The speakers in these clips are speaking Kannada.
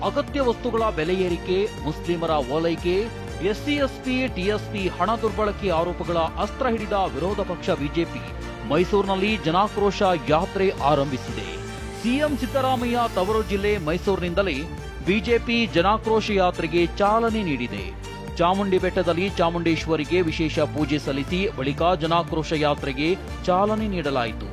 ಅಗತ್ಯ ವಸ್ತುಗಳ ಬೆಲೆ ಏರಿಕೆ, ಮುಸ್ಲಿಮರ ಓಲೈಕೆ, ಎಸ್ಸಿ ಎಸ್ಟಿ ಟಿಎಸ್ಪಿ ಹಣ ದುರ್ಬಳಕೆ ಆರೋಪಗಳ ಅಸ್ತ್ರ ಹಿಡಿದ ವಿರೋಧ ಪಕ್ಷ ಬಿಜೆಪಿ ಮೈಸೂರಿನಲ್ಲಿ ಜನಾಕ್ರೋಶ ಯಾತ್ರೆ ಆರಂಭಿಸಿದೆ. ಸಿಎಂ ಸಿದ್ದರಾಮಯ್ಯ ತವರು ಜಿಲ್ಲೆ ಮೈಸೂರಿನಿಂದಲೇ ಬಿಜೆಪಿ ಜನಾಕ್ರೋಶ ಯಾತ್ರೆಗೆ ಚಾಲನೆ ನೀಡಿದೆ. ಚಾಮುಂಡಿ ಬೆಟ್ಟದಲ್ಲಿ ಚಾಮುಂಡೇಶ್ವರಿಗೆ ವಿಶೇಷ ಪೂಜೆ ಸಲ್ಲಿಸಿ ಬಳಿಕ ಜನಾಕ್ರೋಶ ಯಾತ್ರೆಗೆ ಚಾಲನೆ ನೀಡಲಾಯಿತು.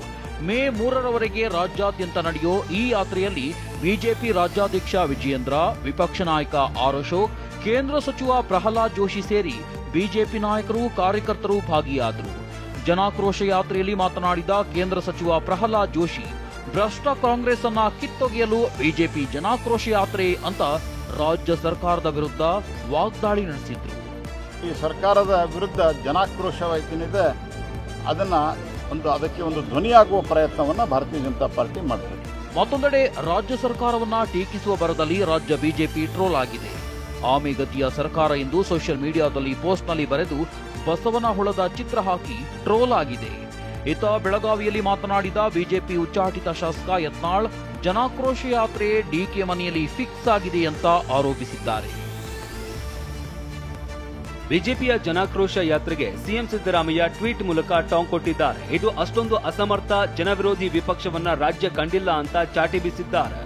ಮೇ 3ರವರೆಗೆ ರಾಜ್ಯಾದ್ಯಂತ ನಡೆಯೋ ಈ ಯಾತ್ರೆಯಲ್ಲಿ ಬಿಜೆಪಿ ರಾಜ್ಯಾಧ್ಯಕ್ಷ ವಿಜಯೇಂದ್ರ, ವಿಪಕ್ಷ ನಾಯಕ ಆರ್ ಅಶೋಕ್, ಕೇಂದ್ರ ಸಚಿವ ಪ್ರಹ್ಲಾದ್ ಜೋಶಿ ಸೇರಿ ಬಿಜೆಪಿ ನಾಯಕರು, ಕಾರ್ಯಕರ್ತರು ಭಾಗಿಯಾದರು. ಜನಾಕ್ರೋಶ ಯಾತ್ರೆಯಲ್ಲಿ ಮಾತನಾಡಿದ ಕೇಂದ್ರ ಸಚಿವ ಪ್ರಹ್ಲಾದ್ ಜೋಶಿ, ಭ್ರಷ್ಟ ಕಾಂಗ್ರೆಸ್ ಅನ್ನ ಕಿತ್ತೊಗೆಯಲು ಬಿಜೆಪಿ ಜನಾಕ್ರೋಶ ಯಾತ್ರೆ ಅಂತ ರಾಜ್ಯ ಸರ್ಕಾರದ ವಿರುದ್ಧ ವಾಗ್ದಾಳಿ ನಡೆಸಿದ್ರು. ಈ ಸರ್ಕಾರದ ವಿರುದ್ಧ ಜನಾಕ್ರೋಶ ಏನಿದೆ ಅದಕ್ಕೆ ಒಂದು ಧ್ವನಿಯಾಗುವ ಪ್ರಯತ್ನವನ್ನ ಭಾರತೀಯ ಜನತಾ ಪಾರ್ಟಿ ಮಾಡಿದೆ. ಮತ್ತೊಂದೆಡೆ ರಾಜ್ಯ ಸರ್ಕಾರವನ್ನ ಟೀಕಿಸುವ ಭರದಲ್ಲಿ ರಾಜ್ಯ ಬಿಜೆಪಿ ಟ್ರೋಲ್ ಆಗಿದೆ. ಆಮೆಗತಿಯ ಸರ್ಕಾರ ಎಂದು ಸೋಷಿಯಲ್ ಮೀಡಿಯಾದಲ್ಲಿ ಪೋಸ್ಟ್ನಲ್ಲಿ ಬರೆದು ಬಸವನಹುಳದ ಚಿತ್ರ ಹಾಕಿ ಟ್ರೋಲ್ ಆಗಿದೆ. ಇತ್ತ ಬೆಳಗಾವಿಯಲ್ಲಿ ಮಾತನಾಡಿದ ಬಿಜೆಪಿ ಉಚ್ಚಾಟಿತ ಶಾಸಕ ಯತ್ನಾಳ್, ಜನಾಕ್ರೋಶ ಯಾತ್ರೆ ಡಿಕೆ ಮನೆಯಲ್ಲಿ ಫಿಕ್ಸ್ ಆಗಿದೆ ಅಂತ ಆರೋಪಿಸಿದ್ದಾರೆ. ಬಿಜೆಪಿಯ ಜನಾಕ್ರೋಶ ಯಾತ್ರೆಗೆ ಸಿಎಂ ಸಿದ್ದರಾಮಯ್ಯ ಟ್ವೀಟ್ ಮೂಲಕ ಟಾಂಗ್ ಕೊಟ್ಟಿದ್ದಾರೆ. ಇದು ಅಷ್ಟೊಂದು ಅಸಮರ್ಥ ಜನವಿರೋಧಿ ವಿಪಕ್ಷವನ್ನ ರಾಜ್ಯ ಕಂಡಿಲ್ಲ ಅಂತ ಚಾಟಿ ಬೀಸಿದ್ದಾರೆ.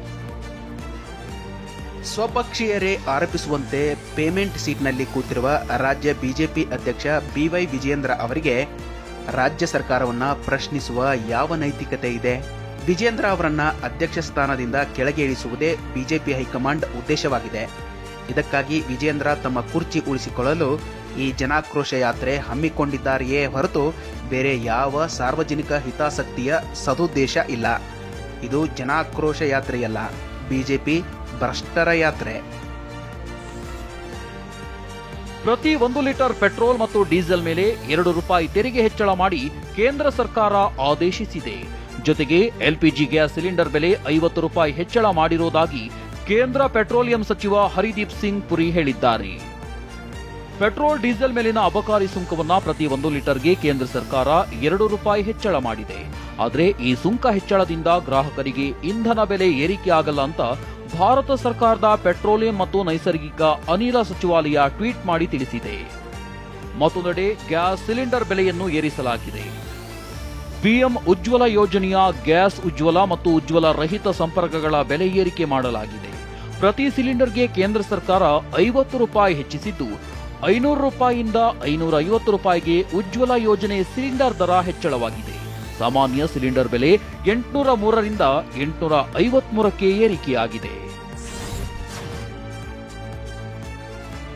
ಸ್ವಪಕ್ಷೀಯರೇ ಆರೋಪಿಸುವಂತೆ ಪೇಮೆಂಟ್ ಸೀಟ್ನಲ್ಲಿ ಕೂತಿರುವ ರಾಜ್ಯ ಬಿಜೆಪಿ ಅಧ್ಯಕ್ಷ ಬಿವೈ ವಿಜಯೇಂದ್ರ ಅವರಿಗೆ ರಾಜ್ಯ ಸರ್ಕಾರವನ್ನ ಪ್ರಶ್ನಿಸುವ ಯಾವ ನೈತಿಕತೆ ಇದೆ? ವಿಜಯೇಂದ್ರ ಅವರನ್ನ ಅಧ್ಯಕ್ಷ ಸ್ಥಾನದಿಂದ ಕೆಳಗೆ ಇಳಿಸುವುದೇ ಬಿಜೆಪಿ ಹೈಕಮಾಂಡ್ ಉದ್ದೇಶವಾಗಿದೆ. ಇದಕ್ಕಾಗಿ ವಿಜಯೇಂದ್ರ ತಮ್ಮ ಕುರ್ಚಿ ಉಳಿಸಿಕೊಳ್ಳಲು ಈ ಜನಾಕ್ರೋಶ ಯಾತ್ರೆ ಹಮ್ಮಿಕೊಂಡಿದ್ದಾರೆಯೇ ಹೊರತು ಬೇರೆ ಯಾವ ಸಾರ್ವಜನಿಕ ಹಿತಾಸಕ್ತಿಯ ಸದುದ್ದೇಶ ಇಲ್ಲ. ಇದು ಜನಾಕ್ರೋಶ ಯಾತ್ರೆಯಲ್ಲ, ಬಿಜೆಪಿ ಭ್ರಷ್ಟರ ಯಾತ್ರೆ. ಪ್ರತಿ 1 ಲೀಟರ್ ಪೆಟ್ರೋಲ್ ಮತ್ತು ಡೀಸೆಲ್ ಮೇಲೆ ₹2 ತೆರಿಗೆ ಹೆಚ್ಚಳ ಮಾಡಿ ಕೇಂದ್ರ ಸರ್ಕಾರ ಆದೇಶಿಸಿದೆ. ಜೊತೆಗೆ ಎಲ್ಪಿಜಿ ಗ್ಯಾಸ್ ಸಿಲಿಂಡರ್ ಬೆಲೆ ₹50 ಹೆಚ್ಚಳ ಮಾಡಿರುವುದಾಗಿ ಕೇಂದ್ರ ಪೆಟ್ರೋಲಿಯಂ ಸಚಿವ ಹರಿದೀಪ್ ಸಿಂಗ್ ಪುರಿ ಹೇಳಿದ್ದಾರೆ. ಪೆಟ್ರೋಲ್ ಡೀಸೆಲ್ ಮೇಲಿನ ಅಬಕಾರಿ ಸುಂಕವನ್ನ ಪ್ರತಿ 1 ಲೀಟರ್ಗೆ ಕೇಂದ್ರ ಸರ್ಕಾರ ₹2 ಹೆಚ್ಚಳ ಮಾಡಿದೆ. ಆದರೆ ಈ ಸುಂಕ ಹೆಚ್ಚಳದಿಂದ ಗ್ರಾಹಕರಿಗೆ ಇಂಧನ ಬೆಲೆ ಏರಿಕೆಯಾಗಲ್ಲ ಅಂತ ಭಾರತ ಸರ್ಕಾರದ ಪೆಟ್ರೋಲಿಯಂ ಮತ್ತು ನೈಸರ್ಗಿಕ ಅನಿಲ ಸಚಿವಾಲಯ ಟ್ವೀಟ್ ಮಾಡಿ ತಿಳಿಸಿದೆ. ಮತ್ತೊಂದೆಡೆ ಗ್ಯಾಸ್ ಸಿಲಿಂಡರ್ ಬೆಲೆಯನ್ನು ಏರಿಸಲಾಗಿದೆ. ಪಿಎಂ ಉಜ್ವಲ ಯೋಜನೆಯ ಗ್ಯಾಸ್ ಉಜ್ವಲ ಮತ್ತು ಉಜ್ವಲ ರಹಿತ ಸಂಪರ್ಕಗಳ ಬೆಲೆ ಏರಿಕೆ ಮಾಡಲಾಗಿದೆ. ಪ್ರತಿ ಸಿಲಿಂಡರ್ಗೆ ಕೇಂದ್ರ ಸರ್ಕಾರ ₹50 ಹೆಚ್ಚಿಸಿದ್ದು, ₹500 ₹550ಗೆ ಉಜ್ವಲ ಯೋಜನೆ ಸಿಲಿಂಡರ್ ದರ ಹೆಚ್ಚಳವಾಗಿದೆ. ಸಾಮಾನ್ಯ ಸಿಲಿಂಡರ್ ಬೆಲೆ 803 ರಿಂದ 853ಕ್ಕೆ ಏರಿಕೆಯಾಗಿದೆ.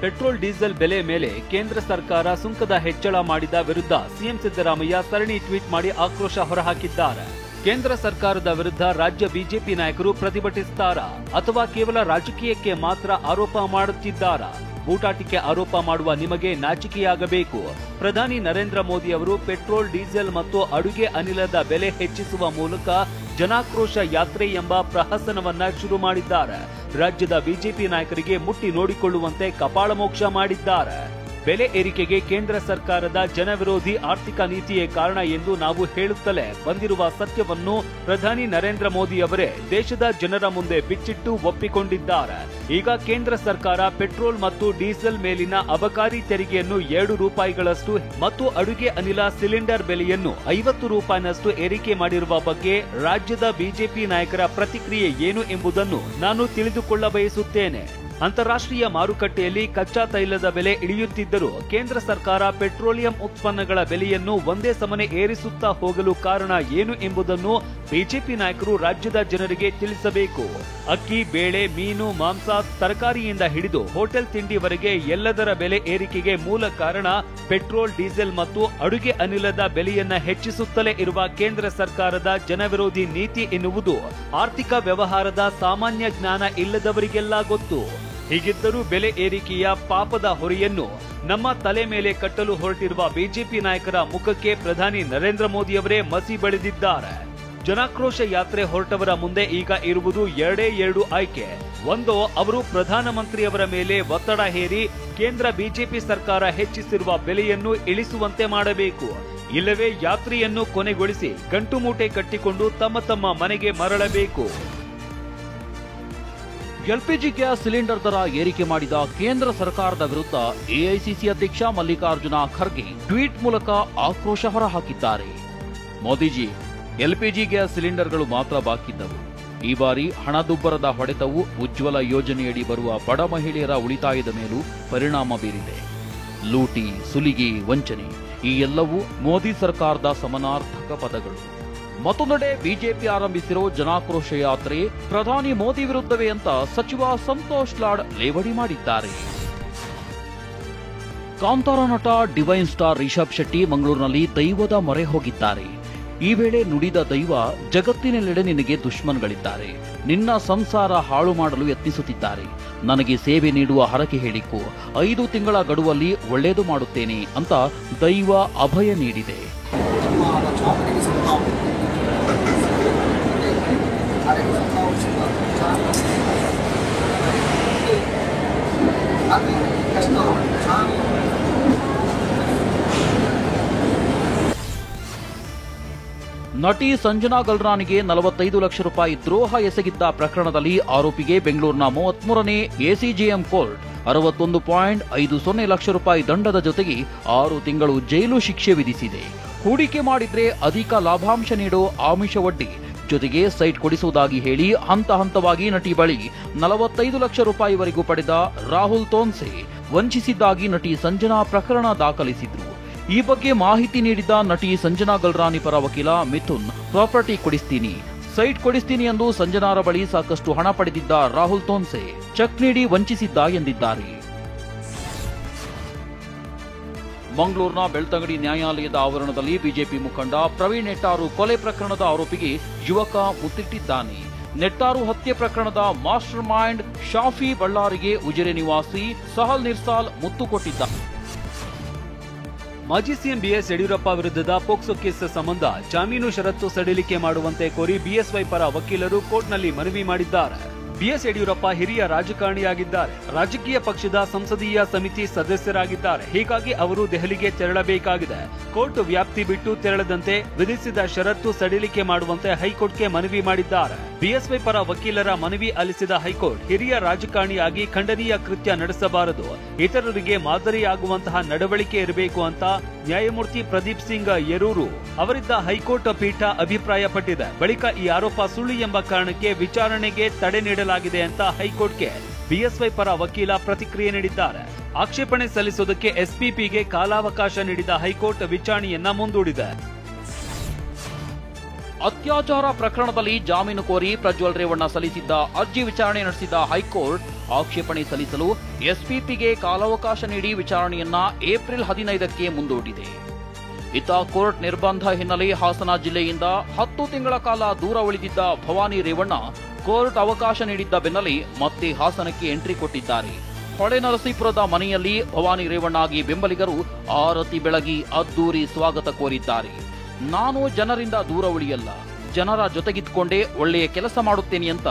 ಪೆಟ್ರೋಲ್ ಡೀಸೆಲ್ ಬೆಲೆ ಮೇಲೆ ಕೇಂದ್ರ ಸರ್ಕಾರ ಸುಂಕದ ಹೆಚ್ಚಳ ಮಾಡಿದ ವಿರುದ್ಧ ಸಿಎಂ ಸಿದ್ದರಾಮಯ್ಯ ಸರಣಿ ಟ್ವೀಟ್ ಮಾಡಿ ಆಕ್ರೋಶ ಹೊರಹಾಕಿದ್ದಾರೆ. ಕೇಂದ್ರ ಸರ್ಕಾರದ ವಿರುದ್ಧ ರಾಜ್ಯ ಬಿಜೆಪಿ ನಾಯಕರು ಪ್ರತಿಭಟಿಸುತ್ತಾರಾ ಅಥವಾ ಕೇವಲ ರಾಜಕೀಯಕ್ಕೆ ಮಾತ್ರ ಆರೋಪ ಮಾಡುತ್ತಿದ್ದಾರಾ? ಬೂಟಾಟಿಕೆ ಆರೋಪ ಮಾಡುವ ನಿಮಗೆ ನಾಚಿಕೆಯಾಗಬೇಕು. ಪ್ರಧಾನಿ ನರೇಂದ್ರ ಮೋದಿ ಅವರು ಪೆಟ್ರೋಲ್, ಡೀಸೆಲ್ ಮತ್ತು ಅಡುಗೆ ಅನಿಲದ ಬೆಲೆ ಹೆಚ್ಚಿಸುವ ಮೂಲಕ ಜನಾಕ್ರೋಶ ಯಾತ್ರೆ ಎಂಬ ಪ್ರಹಸನವನ್ನ ಶುರು ಮಾಡಿದ್ದಾರೆ. ರಾಜ್ಯದ ಬಿಜೆಪಿ ನಾಯಕರಿಗೆ ಮುಟ್ಟಿ ನೋಡಿಕೊಳ್ಳುವಂತೆ ಕಪಾಳಮೋಕ್ಷ ಮಾಡಿದ್ದಾರೆ. ಬೆಲೆ ಏರಿಕೆಗೆ ಕೇಂದ್ರ ಸರ್ಕಾರದ ಜನವಿರೋಧಿ ಆರ್ಥಿಕ ನೀತಿಯೇ ಕಾರಣ ಎಂದು ನಾವು ಹೇಳುತ್ತಲೇ ಬಂದಿರುವ ಸತ್ಯವನ್ನು ಪ್ರಧಾನಿ ನರೇಂದ್ರ ಮೋದಿ ಅವರೇ ದೇಶದ ಜನರ ಮುಂದೆ ಬಿಚ್ಚಿಟ್ಟು ಒಪ್ಪಿಕೊಂಡಿದ್ದಾರೆ. ಈಗ ಕೇಂದ್ರ ಸರ್ಕಾರ ಪೆಟ್ರೋಲ್ ಮತ್ತು ಡೀಸೆಲ್ ಮೇಲಿನ ಅಬಕಾರಿ ತೆರಿಗೆಯನ್ನು ₹2 ಮತ್ತು ಅಡುಗೆ ಅನಿಲ ಸಿಲಿಂಡರ್ ಬೆಲೆಯನ್ನು ₹50 ಏರಿಕೆ ಮಾಡಿರುವ ಬಗ್ಗೆ ರಾಜ್ಯದ ಬಿಜೆಪಿ ನಾಯಕರ ಪ್ರತಿಕ್ರಿಯೆ ಏನು ಎಂಬುದನ್ನು ನಾನು ತಿಳಿದುಕೊಳ್ಳಬಯಸುತ್ತೇನೆ. ಅಂತಾರಾಷ್ಟ್ರೀಯ ಮಾರುಕಟ್ಟೆಯಲ್ಲಿ ಕಚ್ಚಾ ತೈಲದ ಬೆಲೆ ಇಳಿಯುತ್ತಿದ್ದರೂ ಕೇಂದ್ರ ಸರ್ಕಾರ ಪೆಟ್ರೋಲಿಯಂ ಉತ್ಪನ್ನಗಳ ಬೆಲೆಯನ್ನು ಒಂದೇ ಸಮನೆ ಏರಿಸುತ್ತಾ ಹೋಗಲು ಕಾರಣ ಏನು ಎಂಬುದನ್ನು ಬಿಜೆಪಿ ನಾಯಕರು ರಾಜ್ಯದ ಜನರಿಗೆ ತಿಳಿಸಬೇಕು. ಅಕ್ಕಿ, ಬೇಳೆ, ಮೀನು, ಮಾಂಸ, ತರಕಾರಿಯಿಂದ ಹಿಡಿದು ಹೋಟೆಲ್ ತಿಂಡಿವರೆಗೆ ಎಲ್ಲದರ ಬೆಲೆ ಏರಿಕೆಗೆ ಮೂಲ ಕಾರಣ ಪೆಟ್ರೋಲ್, ಡೀಸೆಲ್ ಮತ್ತು ಅಡುಗೆ ಅನಿಲದ ಬೆಲೆಯನ್ನ ಹೆಚ್ಚಿಸುತ್ತಲೇ ಇರುವ ಕೇಂದ್ರ ಸರ್ಕಾರದ ಜನವಿರೋಧಿ ನೀತಿ ಎನ್ನುವುದು ಆರ್ಥಿಕ ವ್ಯವಹಾರದ ಸಾಮಾನ್ಯ ಜ್ಞಾನ ಇಲ್ಲದವರಿಗೆಲ್ಲ ಗೊತ್ತು. ಹೀಗಿದ್ದರೂ ಬೆಲೆ ಏರಿಕೆಯ ಪಾಪದ ಹೊರೆಯನ್ನು ನಮ್ಮ ತಲೆ ಮೇಲೆ ಕಟ್ಟಲು ಹೊರಟಿರುವ ಬಿಜೆಪಿ ನಾಯಕರ ಮುಖಕ್ಕೆ ಪ್ರಧಾನಿ ನರೇಂದ್ರ ಮೋದಿ ಅವರೇ ಮಸಿ ಬಳಿದಿದ್ದಾರೆ. ಜನಾಕ್ರೋಶ ಯಾತ್ರೆ ಹೊರಟವರ ಮುಂದೆ ಈಗ ಇರುವುದು ಎರಡು ಆಯ್ಕೆ. ಒಂದು, ಅವರು ಪ್ರಧಾನಮಂತ್ರಿಯವರ ಮೇಲೆ ಒತ್ತಡ ಹೇರಿ ಕೇಂದ್ರ ಬಿಜೆಪಿ ಸರ್ಕಾರ ಹೆಚ್ಚಿಸಿರುವ ಬೆಲೆಯನ್ನು ಇಳಿಸುವಂತೆ ಮಾಡಬೇಕು. ಇಲ್ಲವೇ ಯಾತ್ರೆಯನ್ನು ಕೊನೆಗೊಳಿಸಿ ಗಂಟು ಮೂಟೆ ಕಟ್ಟಿಕೊಂಡು ತಮ್ಮ ತಮ್ಮ ಮನೆಗೆ ಮರಳಬೇಕು. ಎಲ್ಪಿಜಿ ಗ್ಯಾಸ್ ಸಿಲಿಂಡರ್ ದರ ಏರಿಕೆ ಮಾಡಿದ ಕೇಂದ್ರ ಸರ್ಕಾರದ ವಿರುದ್ಧ ಎಐಸಿಸಿ ಅಧ್ಯಕ್ಷ ಮಲ್ಲಿಕಾರ್ಜುನ ಖರ್ಗೆ ಟ್ವೀಟ್ ಮೂಲಕ ಆಕ್ರೋಶ ಹೊರಹಾಕಿದ್ದಾರೆ. ಮೋದಿಜಿ, ಎಲ್ಪಿಜಿ ಗ್ಯಾಸ್ ಸಿಲಿಂಡರ್ಗಳು ಮಾತ್ರ ಬಾಕಿದ್ದವು. ಈ ಬಾರಿ ಹಣದುಬ್ಬರದ ಹೊಡೆತವು ಉಜ್ವಲ ಯೋಜನೆಯಡಿ ಬರುವ ಬಡ ಮಹಿಳೆಯರ ಉಳಿತಾಯದ ಮೇಲೂ ಪರಿಣಾಮ ಬೀರಿದೆ. ಲೂಟಿ, ಸುಲಿಗೆ, ವಂಚನೆ ಈ ಎಲ್ಲವೂ ಮೋದಿ ಸರ್ಕಾರದ ಸಮಾನಾರ್ಥಕ ಪದಗಳು. ಮತ್ತೊಂದೆಡೆ ಬಿಜೆಪಿ ಆರಂಭಿಸಿರೋ ಜನಾಕ್ರೋಶ ಯಾತ್ರೆ ಪ್ರಧಾನಿ ಮೋದಿ ವಿರುದ್ಧವೇ ಅಂತ ಸಚಿವ ಸಂತೋಷ್ ಲಾಡ್ ಲೇವಡಿ ಮಾಡಿದ್ದಾರೆ. ಕಾಂತಾರ ನಟ ಡಿವೈನ್ ಸ್ಟಾರ್ ರಿಷಬ್ ಶೆಟ್ಟಿ ಮಂಗಳೂರಿನಲ್ಲಿ ದೈವದ ಮೊರೆ ಹೋಗಿದ್ದಾರೆ. ಈ ವೇಳೆ ನುಡಿದ ದೈವ, ಜಗತ್ತಿನೆಲ್ಲೆಡೆ ನಿನಗೆ ದುಶ್ಮನ್ಗಳಿದ್ದಾರೆ, ನಿನ್ನ ಸಂಸಾರ ಹಾಳು ಮಾಡಲು ಯತ್ನಿಸುತ್ತಿದ್ದಾರೆ, ನನಗೆ ಸೇವೆ ನೀಡುವ ಹರಕೆ ಹೇಳಿಕೊ, 5 ತಿಂಗಳ ಗಡುವಲ್ಲಿ ಒಳ್ಳೆಯದು ಮಾಡುತ್ತೇನೆ ಅಂತ ದೈವ ಅಭಯ ನೀಡಿದೆ. ನಟಿ ಸಂಜನಾ ಗಲ್ರಾನಿಗೆ 45 ಲಕ್ಷ ರೂಪಾಯಿ ದ್ರೋಹ ಎಸಗಿದ್ದ ಪ್ರಕರಣದಲ್ಲಿ ಆರೋಪಿಗೆ ಬೆಂಗಳೂರಿನ 33ನೇ ಎಸಿಜೆಎಂ ಕೋರ್ಟ್ 61.50 ಲಕ್ಷ ರೂಪಾಯಿ ದಂಡದ ಜೊತೆಗೆ 6 ತಿಂಗಳು ಜೈಲು ಶಿಕ್ಷೆ ವಿಧಿಸಿದೆ. ಹೂಡಿಕೆ ಮಾಡಿದ್ರೆ ಅಧಿಕ ಲಾಭಾಂಶ ನೀಡೋ ಆಮಿಷವೊಡ್ಡಿ ಜೊತೆಗೆ ಸೈಟ್ ಕೊಡಿಸುವುದಾಗಿ ಹೇಳಿ ಹಂತ ಹಂತವಾಗಿ ನಟಿ ಬಳಿ 45 ಲಕ್ಷ ರೂಪಾಯಿವರೆಗೂ ಪಡೆದ ರಾಹುಲ್ ತೋನ್ಸೆ ವಂಚಿಸಿದ್ದಾಗಿ ನಟಿ ಸಂಜನಾ ಪ್ರಕರಣ ದಾಖಲಿಸಿದ್ರು. ಈ ಬಗ್ಗೆ ಮಾಹಿತಿ ನೀಡಿದ ನಟಿ ಸಂಜನಾ ಗಲ್ರಾನಿ ಪರ ವಕೀಲ ಮಿಥುನ್, ಪ್ರಾಪರ್ಟಿ ಕೊಡಿಸ್ತೀನಿ, ಸೈಟ್ ಕೊಡಿಸ್ತೀನಿ ಎಂದು ಸಂಜನಾರ ಬಳಿ ಸಾಕಷ್ಟು ಹಣ ಪಡೆದಿದ್ದ ರಾಹುಲ್ ತೋನ್ಸೆ ಚೆಕ್ ನೀಡಿ ವಂಚಿಸಿದ್ದ ಎಂದಿದ್ದಾರೆ. ಮಂಗಳೂರಿನ ಬೆಳ್ತಂಗಡಿ ನ್ಯಾಯಾಲಯದ ಆವರಣದಲ್ಲಿ ಬಿಜೆಪಿ ಮುಖಂಡ ಪ್ರವೀಣ್ ನೆಟ್ಟಾರು ಕೊಲೆ ಪ್ರಕರಣದ ಆರೋಪಿಗೆ ಯುವಕ ಮುತ್ತಿಟ್ಟಿದ್ದಾನೆ. ನೆಟ್ಟಾರು ಹತ್ಯೆ ಪ್ರಕರಣದ ಮಾಸ್ಟರ್ ಮೈಂಡ್ ಶಾಫಿ ಬಳ್ಳಾರಿಗೆ ಉಜಿರೆ ನಿವಾಸಿ ಸಹಲ್ ನಿರ್ಸಾಲ್ ಮುತ್ತು ಕೊಟ್ಟಿದ್ದ. ಮಾಜಿ ಸಿಎಂ ಬಿಎಸ್ ಯಡಿಯೂರಪ್ಪ ವಿರುದ್ಧದ ಪೋಕ್ಸೋ ಕೇಸ್ ಸಂಬಂಧ ಜಾಮೀನು ಷರತ್ತು ಸಡಿಲಿಕೆ ಮಾಡುವಂತೆ ಕೋರಿ ಬಿಎಸ್ವೈ ಪರ ವಕೀಲರು ಕೋರ್ಟ್ನಲ್ಲಿ ಮನವಿ ಮಾಡಿದ್ದಾರೆ. ಬಿಎಸ್ ಯಡಿಯೂರಪ್ಪ ಹಿರಿಯ ರಾಜಕಾರಣಿಯಾಗಿದ್ದಾರೆ, ರಾಜಕೀಯ ಪಕ್ಷದ ಸಂಸದೀಯ ಸಮಿತಿ ಸದಸ್ಯರಾಗಿದ್ದಾರೆ. ಹೀಗಾಗಿ ಅವರು ದೆಹಲಿಗೆ ತೆರಳಬೇಕಾಗಿದೆ. ಕೋರ್ಟ್ ವ್ಯಾಪ್ತಿ ಬಿಟ್ಟು ತೆರಳದಂತೆ ವಿಧಿಸಿದ ಷರತ್ತು ಸಡಿಲಿಕೆ ಮಾಡುವಂತೆ ಹೈಕೋರ್ಟ್ಗೆ ಮನವಿ ಮಾಡಿದ್ದಾರೆ. ಬಿಎಸ್ವೈ ಪರ ವಕೀಲರ ಮನವಿ ಆಲಿಸಿದ ಹೈಕೋರ್ಟ್, ಹಿರಿಯ ರಾಜಕಾರಣಿಯಾಗಿ ಖಂಡನೀಯ ಕೃತ್ಯ ನಡೆಸಬಾರದು, ಇತರರಿಗೆ ಮಾದರಿಯಾಗುವಂತಹ ನಡವಳಿಕೆ ಇರಬೇಕು ಅಂತ ನ್ಯಾಯಮೂರ್ತಿ ಪ್ರದೀಪ್ ಸಿಂಗ್ ಯರೂರು ಅವರಿದ್ದ ಹೈಕೋರ್ಟ್ ಪೀಠ ಅಭಿಪ್ರಾಯಪಟ್ಟಿದೆ. ಬಳಿಕ ಈ ಆರೋಪ ಸುಳ್ಳು ಎಂಬ ಕಾರಣಕ್ಕೆ ವಿಚಾರಣೆಗೆ ತಡೆ ನೀಡಲಾಗಿದೆ ಅಂತ ಹೈಕೋರ್ಟ್ಗೆ ಬಿಎಸ್ವೈ ಪರ ವಕೀಲ ಪ್ರತಿಕ್ರಿಯೆ ನೀಡಿದ್ದಾರೆ. ಆಕ್ಷೇಪಣೆ ಸಲ್ಲಿಸುವುದಕ್ಕೆ ಎಸ್ಪಿಪಿಗೆ ಕಾಲಾವಕಾಶ ನೀಡಿದ ಹೈಕೋರ್ಟ್ ವಿಚಾರಣೆಯನ್ನ ಮುಂದೂಡಿದೆ. ಅತ್ಯಾಚಾರ ಪ್ರಕರಣದಲ್ಲಿ ಜಾಮೀನು ಕೋರಿ ಪ್ರಜ್ವಲ್ ರೇವಣ್ಣ ಸಲ್ಲಿಸಿದ್ದ ಅರ್ಜಿ ವಿಚಾರಣೆ ನಡೆಸಿದ ಹೈಕೋರ್ಟ್ ಆಕ್ಷೇಪಣೆ ಸಲ್ಲಿಸಲು ಎಸ್ಪಿಪಿಗೆ ಕಾಲಾವಕಾಶ ನೀಡಿ ವಿಚಾರಣೆಯನ್ನ ಏಪ್ರಿಲ್ 15ಕ್ಕೆ ಮುಂದೂಡಿದೆ. ಇತ್ತ ಕೋರ್ಟ್ ನಿರ್ಬಂಧ ಹಿನ್ನೆಲೆ ಹಾಸನ ಜಿಲ್ಲೆಯಿಂದ 10 ತಿಂಗಳ ಕಾಲ ದೂರ ಉಳಿದಿದ್ದ ಭವಾನಿ ರೇವಣ್ಣ ಕೋರ್ಟ್ ಅವಕಾಶ ನೀಡಿದ್ದ ಬೆನ್ನಲ್ಲೇ ಮತ್ತೆ ಹಾಸನಕ್ಕೆ ಎಂಟ್ರಿ ಕೊಟ್ಟಿದ್ದಾರೆ. ಹೊಳೆನರಸೀಪುರದ ಮನೆಯಲ್ಲಿ ಭವಾನಿ ರೇವಣ್ಣಗೆ ಬೆಂಬಲಿಗರು ಆರತಿ ಬೆಳಗಿ ಅದ್ದೂರಿ ಸ್ವಾಗತ ಕೋರಿದ್ದಾರೆ. ನಾನು ಜನರಿಂದ ದೂರ ಉಳಿಯಲ್ಲ, ಜನರ ಜೊತೆಗಿದ್ಕೊಂಡೇ ಒಳ್ಳೆಯ ಕೆಲಸ ಮಾಡುತ್ತೇನೆ ಅಂತ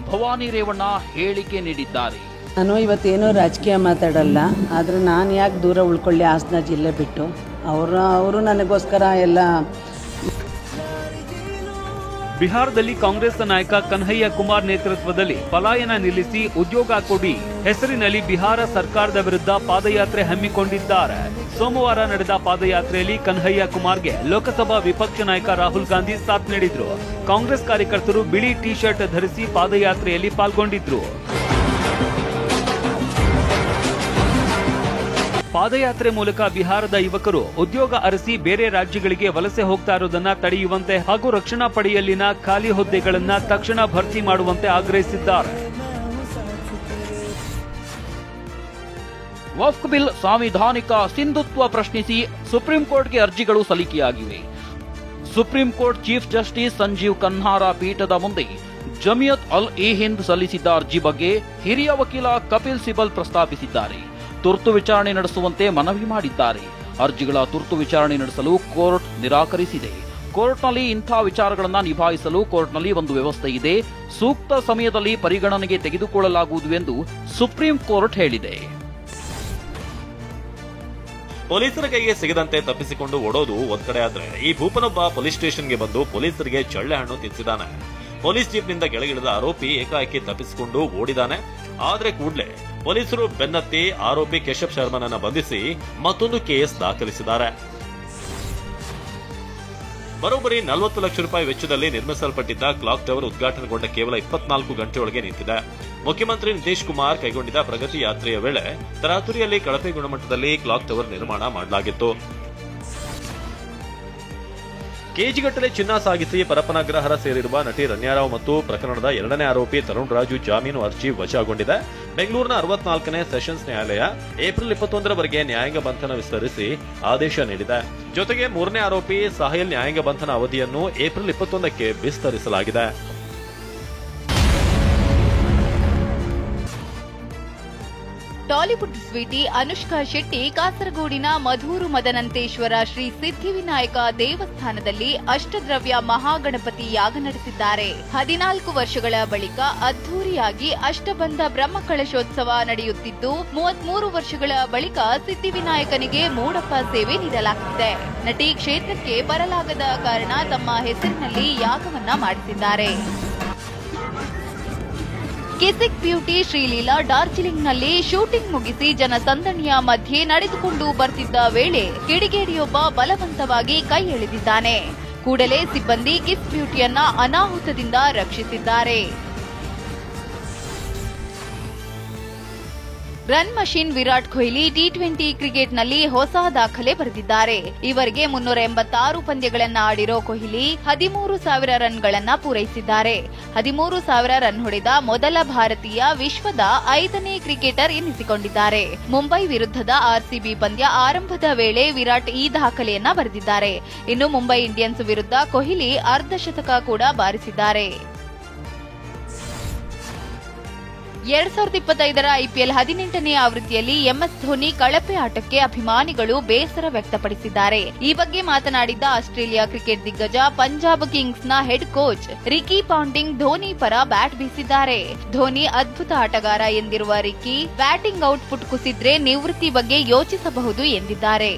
ಭವಾನಿ ರೇವಣ್ಣ ಹೇಳಿಕೆ ನೀಡಿದ್ದಾರೆ. ನಾನು ಇವತ್ತೇನೋ ರಾಜಕೀಯ ಮಾತಾಡಲ್ಲ, ಆದರೆ ನಾನು ಯಾಕೆ ದೂರ ಉಳ್ಕೊಳ್ಳಿ ಹಾಸನ ಜಿಲ್ಲೆ ಬಿಟ್ಟು. ಅವರು ನನಗೋಸ್ಕರ ಎಲ್ಲ. ಬಿಹಾರದಲ್ಲಿ ಕಾಂಗ್ರೆಸ್ ನಾಯಕ ಕನ್ಹಯ್ಯ ಕುಮಾರ್ ನೇತೃತ್ವದಲ್ಲಿ ಪಲಾಯನ ನಿಲ್ಲಿಸಿ ಉದ್ಯೋಗ ಕೊಡಿ ಹೆಸರಿನಲ್ಲಿ ಬಿಹಾರ ಸರ್ಕಾರದ ವಿರುದ್ಧ ಪಾದಯಾತ್ರೆ ಹಮ್ಮಿಕೊಂಡಿದ್ದಾರೆ. ಸೋಮವಾರ ನಡೆದ ಪಾದಯಾತ್ರೆಯಲ್ಲಿ ಕನ್ಹಯ್ಯ ಕುಮಾರ್ಗೆ ಲೋಕಸಭಾ ವಿಪಕ್ಷ ನಾಯಕ ರಾಹುಲ್ ಗಾಂಧಿ ಸಾಥ್ ನೀಡಿದ್ರು. ಕಾಂಗ್ರೆಸ್ ಕಾರ್ಯಕರ್ತರು ಬಿಳಿ ಟಿ ಶರ್ಟ್ ಧರಿಸಿ ಪಾದಯಾತ್ರೆಯಲ್ಲಿ ಪಾಲ್ಗೊಂಡಿದ್ರು. ಪಾದಯಾತ್ರೆ ಮೂಲಕ ಬಿಹಾರದ ಯುವಕರು ಉದ್ಯೋಗ ಅರಸಿ ಬೇರೆ ರಾಜ್ಯಗಳಿಗೆ ವಲಸೆ ಹೋಗ್ತಾ ಇರೋದನ್ನ ತಡೆಯುವಂತೆ ಹಾಗೂ ರಕ್ಷಣಾ ಪಡೆಯಲ್ಲಿನ ಖಾಲಿ ಹುದ್ದೆಗಳನ್ನ ತಕ್ಷಣ ಭರ್ತಿ ಮಾಡುವಂತೆ ಆಗ್ರಹಿಸಿದ್ದಾರೆ. ವಕ್ಫ್ ಬಿಲ್ ಸಾಂವಿಧಾನಿಕ ಸಿಂಧುತ್ವ ಪ್ರಶ್ನಿಸಿ ಸುಪ್ರೀಂ ಕೋರ್ಟ್ಗೆ ಅರ್ಜಿಗಳು ಸಲ್ಲಿಕೆಯಾಗಿವೆ. Supreme court chief justice Sanjiv ಖನ್ನಾರ ಪೀಠದ ಮುಂದೆ ಜಮಿಯತ್ ಅಲ್ ಇ ಹಿಂದ್ ಸಲ್ಲಿಸಿದ್ದ ಅರ್ಜಿ ಬಗ್ಗೆ ಹಿರಿಯ ವಕೀಲ ಕಪಿಲ್ ಸಿಬಲ್ ಪ್ರಸ್ತಾಪಿಸಿದ್ದಾರೆ. ತುರ್ತು ವಿಚಾರಣೆ ನಡೆಸುವಂತೆ ಮನವಿ ಮಾಡಿದ್ದಾರೆ. ಅರ್ಜಿಗಳ ತುರ್ತು ವಿಚಾರಣೆ ನಡೆಸಲು ಕೋರ್ಟ್ ನಿರಾಕರಿಸಿದೆ. ಕೋರ್ಟ್ನಲ್ಲಿ ಇಂಥ ವಿಚಾರಗಳನ್ನು ನಿಭಾಯಿಸಲು ಕೋರ್ಟ್ನಲ್ಲಿ ಒಂದು ವ್ಯವಸ್ಥೆ ಇದೆ, ಸೂಕ್ತ ಸಮಯದಲ್ಲಿ ಪರಿಗಣನೆಗೆ ತೆಗೆದುಕೊಳ್ಳಲಾಗುವುದು ಎಂದು ಸುಪ್ರೀಂ ಕೋರ್ಟ್ ಹೇಳಿದೆ. ಪೊಲೀಸರ ಕೈಗೆ ಸಿಗದಂತೆ ತಪ್ಪಿಸಿಕೊಂಡು ಓಡೋದು ಒಂದ್ ಕಡೆ ಆದ್ರೆ, ಈ ಭೂಪನೊಬ್ಬ ಪೊಲೀಸ್ ಸ್ಟೇಷನ್ಗೆ ಬಂದು ಪೊಲೀಸರಿಗೆ ಚಳ್ಳೆ ಹಣ್ಣು ತಿನ್ಸಿದಾನೆ. ಪೊಲೀಸ್ ಜೀಪ್ನಿಂದ ಕೆಳಗಿಳಿದ ಆರೋಪಿ ಏಕಾಏಕಿ ತಪ್ಪಿಸಿಕೊಂಡು ಓಡಿದಾನೆ. ಆದ್ರೆ ಕೂಡಲೇ ಪೊಲೀಸರು ಬೆನ್ನತ್ತಿ ಆರೋಪಿ ಕೇಶವ್ ಶರ್ಮನನ್ನ ಬಂಧಿಸಿ ಮತ್ತೊಂದು ಕೇಸ್ ದಾಖಲಿಸಿದ್ದಾರೆ. ಬರೋಬ್ಬರಿ 40 ಲಕ್ಷ ರೂಪಾಯಿ ವೆಚ್ಚದಲ್ಲಿ ನಿರ್ಮಿಸಲ್ಪಟ್ಟಿದ್ದ ಕ್ಲಾಕ್ ಟವರ್ ಉದ್ಘಾಟನೆಗೊಂಡ ಕೇವಲ 24 ಗಂಟೆಯೊಳಗೆ ನಿಂತಿದೆ. ಮುಖ್ಯಮಂತ್ರಿ ನಿತೀಶ್ ಕುಮಾರ್ ಕೈಗೊಂಡಿದ್ದ ಪ್ರಗತಿ ಯಾತ್ರೆಯ ವೇಳೆ ತರಾತುರಿಯಲ್ಲಿ ಕಳಪೆ ಗುಣಮಟ್ಟದಲ್ಲಿ ಕ್ಲಾಕ್ ಟವರ್ ನಿರ್ಮಾಣ ಮಾಡಲಾಗಿತ್ತು. ಕೆಜಿಗಟ್ಟಲೆ ಚಿನ್ನ ಸಾಗಿಸಿ ಪರಪ್ಪನಗ್ರಹಾರ ಸೇರಿರುವ ನಟಿ ರಣ್ಯಾರಾವ್ ಮತ್ತು ಪ್ರಕರಣದ 2ನೇ ಆರೋಪಿ ತರುಣ್ ರಾಜು ಜಾಮೀನು ಅರ್ಜಿ ವಜಾಗೊಂಡಿದೆ. ಬೆಂಗಳೂರಿನ 64ನೇ ಸೆಷನ್ಸ್ ನ್ಯಾಯಾಲಯ ಏಪ್ರಿಲ್ 21ರವರೆಗೆ ನ್ಯಾಯಾಂಗ ಬಂಧನ ವಿಸ್ತರಿಸಿ ಆದೇಶ ನೀಡಿದೆ. ಜೊತೆಗೆ 3ನೇ ಆರೋಪಿ ಸಾಹಿಲ್ ನ್ಯಾಯಾಂಗ ಬಂಧನ ಅವಧಿಯನ್ನು ಏಪ್ರಿಲ್ 21ಕ್ಕೆ ವಿಸ್ತರಿಸಲಾಗಿದೆ. ಟಾಲಿವುಡ್ ಸ್ವೀಟಿ ಅನುಷ್ಕಾ ಶೆಟ್ಟಿ ಕಾಸರಗೋಡಿನ ಮಧೂರು ಮದನಂತೇಶ್ವರ ಶ್ರೀ ಸಿದ್ಧಿವಿನಾಯಕ ದೇವಸ್ಥಾನದಲ್ಲಿ ಅಷ್ಟದ್ರವ್ಯ ಮಹಾಗಣಪತಿ ಯಾಗ ನಡೆಸಿದ್ದಾರೆ. 14 ವರ್ಷಗಳ ಬಳಿಕ ಅದ್ದೂರಿಯಾಗಿ ಅಷ್ಟಬಂಧ ಬ್ರಹ್ಮಕಳಶೋತ್ಸವ ನಡೆಯುತ್ತಿದ್ದು 33 ವರ್ಷಗಳ ಬಳಿಕ ಸಿದ್ಧಿವಿನಾಯಕನಿಗೆ ಮೂಡಪ್ಪ ಸೇವೆ ನೀಡಲಾಗುತ್ತಿದೆ. ನಟಿ ಕ್ಷೇತ್ರಕ್ಕೆ ಬರಲಾಗದ ಕಾರಣ ತಮ್ಮ ಹೆಸರಿನಲ್ಲಿ ಯಾಗವನ್ನ ಮಾಡಿಸಿದ್ದಾರೆ. ಕಿಸಿಕ್ ಬ್ಯೂಟಿ ಶ್ರೀಲೀಲಾ ಡಾರ್ಜಿಲಿಂಗ್ನಲ್ಲಿ ಶೂಟಿಂಗ್ ಮುಗಿಸಿ ಜನಸಂದಣಿಯ ಮಧ್ಯೆ ನಡೆದುಕೊಂಡು ಬರ್ತಿದ್ದ ವೇಳೆ ಕಿಡಿಗೇಡಿಯೊಬ್ಬ ಬಲವಂತವಾಗಿ ಕೈ ಎಳೆದಿದ್ದಾನೆ. ಕೂಡಲೇ ಸಿಬ್ಬಂದಿ ಕಿಸ್ ಬ್ಯೂಟಿಯನ್ನ ಅನಾಹುತದಿಂದ ರಕ್ಷಿಸಿದ್ದಾರೆ. Run machine Virat Kohli T20 ಕ್ರಿಕೆಟ್ನಲ್ಲಿ ಹೊಸ ದಾಖಲೆ ಬರೆದಿದ್ದಾರೆ. ಇವರಿಗೆ 386 ಪಂದ್ಯಗಳನ್ನು ಆಡಿರೋ ಕೊಹ್ಲಿ 13,000 ರನ್ಗಳನ್ನ ಪೂರೈಸಿದ್ದಾರೆ. 13,000 ರನ್ ಹೊಡೆದ ಮೊದಲ ಭಾರತೀಯ, ವಿಶ್ವದ 5ನೇ ಕ್ರಿಕೆಟರ್ ಎನಿಸಿಕೊಂಡಿದ್ದಾರೆ. ಮುಂಬೈ ವಿರುದ್ಧದ ಆರ್ಸಿಬಿ ಪಂದ್ಯ ಆರಂಭದ ವೇಳೆ ವಿರಾಟ್ ಈ ದಾಖಲೆಯನ್ನ ಬರೆದಿದ್ದಾರೆ. ಇನ್ನು ಮುಂಬೈ ಇಂಡಿಯನ್ಸ್ ವಿರುದ್ಧ ಕೊಹ್ಲಿ ಅರ್ಧಶತಕ ಕೂಡ ಬಾರಿಸಿದ್ದಾರೆ. 2025ರ ಐಪಿಎಲ್ 18ನೇ ಆವೃತ್ತಿಯಲ್ಲಿ ಎಂಎಸ್ ಧೋನಿ ಕಳಪೆ ಆಟಕ್ಕೆ ಅಭಿಮಾನಿಗಳು ಬೇಸರ ವ್ಯಕ್ತಪಡಿಸಿದ್ದಾರೆ. ಈ ಬಗ್ಗೆ ಮಾತನಾಡಿದ್ದ ಆಸ್ಟ್ರೇಲಿಯಾ ಕ್ರಿಕೆಟ್ ದಿಗ್ಗಜ ಪಂಜಾಬ್ ಕಿಂಗ್ಸ್ನ head coach Ricky Ponting Dhoni ಪರ ಬ್ಯಾಟ್ ಬೀಸಿದ್ದಾರೆ. ಧೋನಿ ಅದ್ಭುತ ಆಟಗಾರ ಎಂದಿರುವ ರಿಕಿ, ಬ್ಯಾಟಿಂಗ್ ಔಟ್ಪುಟ್ ಕುಸಿದ್ರೆ ನಿವೃತ್ತಿ ಬಗ್ಗೆ ಯೋಚಿಸಬಹುದು ಎಂದಿದ್ದಾರೆ.